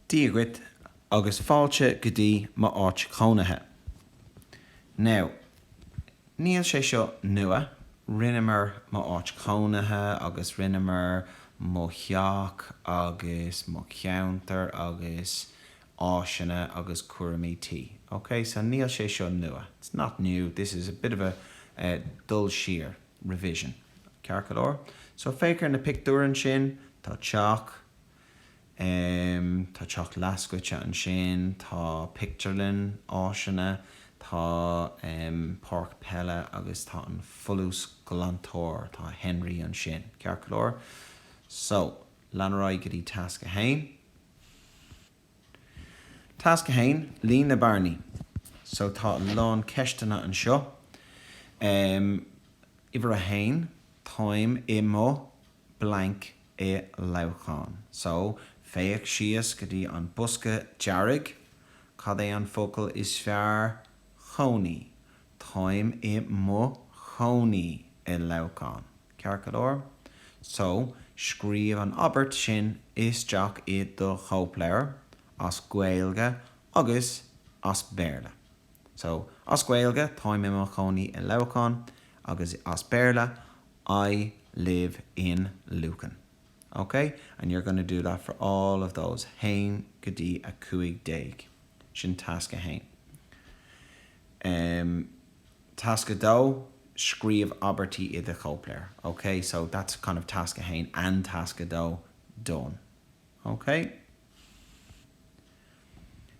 Díogrit agus fáilte go dtí má áit Chónaithe. Now, níl sé seo nua, rinnemer má áit Chónaithe agus rinnemer má cheach agus má ceantar agus áisina agus cuairimí. Okay, so níl sé seo nua. It's not new. This is a bit of a dull sheer revision. Cearcadóir. So féicear na pictúran sin, tá teach, tá teach lascuite an sin, tá picturelinn áisina, tá Páirc Pelle agus tá an Fulús Glantóir, tá Henry an sin. Cearcadóir. So, leanráid go dtí tasc a hain. Tasc a hain, líon na barnaí. So tá lán ceistena an seo. Iver a hain, time mo blank e lauchan. So, féach sias go dtí an busca dearg, cad é an focal is fear chónaí. Time mo chónaí e lauchan. Cearcadóir. So, scríomh an abert sin is deach iad do chópléir, as Gaeilge agus as Béarla. So, as Gaeilge, time mo chónaí e lauchan, agus as Béarla, I live in Lucan. Okay? And you're going to do that for all of those. Hain go dtí a cuaig déag. Sin tasc a hain. Tasc a dó, scríomh abertí i de chópléir. Okay? So that's kind of tasc a hain and tasc a dó done. Okay?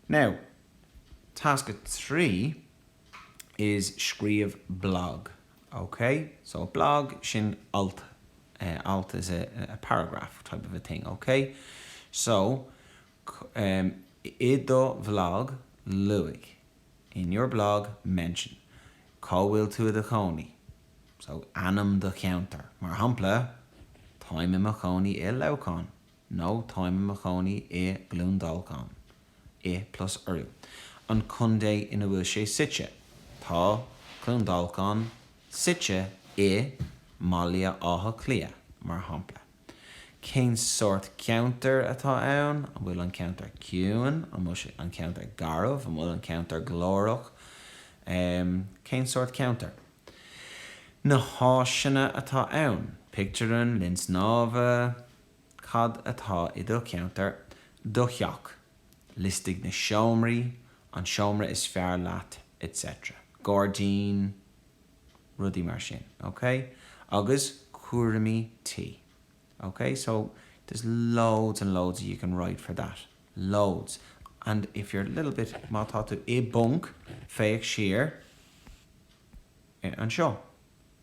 Now, task 3 is scríomh blog. Okay, so blog sin alt. Alt is a paragraph type of a thing. Okay, so ido vlog luig. In your blog, mention Cóhfuil tú de chónaí. So anam the counter. Mar hampla, time mo chónaí e lauchan. No, time mo chónaí e glúndalchan. E plus uru. An cundé ina bhfuil sé sitse. Tá glúndalchan sitse e malia átha clia, mar hampla. Cén sort counter atá ann, an bhfuil an counter ciúin, an bhfuil an counter garmh, an bhfuil an counter glórach. Cén sort counter. Na háisina atá ann, picturean, lins náva, cad atá I do counter, do cheach. Listig na seomraí, an seomra is fear leat, etc. Gordín, rudí mar sin, okay? Agus cuairimí tí. Okay, so there's loads and loads you can write for that. Loads. And if you're a little bit má tá tú I bunk, féach siar an seo.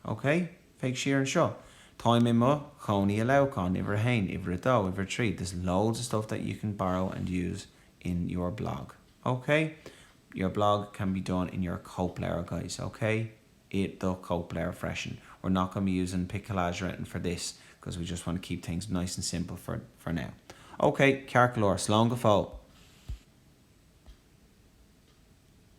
Okay? Féach siar an seo. Time mo chónaí a lauchan, iver hain, iver a dó, iver trí. There's loads of stuff that you can borrow and use in your blog. Okay? Your blog can be done in your cópléir, guys. Okay? It the cópléir freshen. We're not going to be using Piccolage written for this because we just want to keep things nice and simple for now. Okay, Cearcadóir, slán go fóill.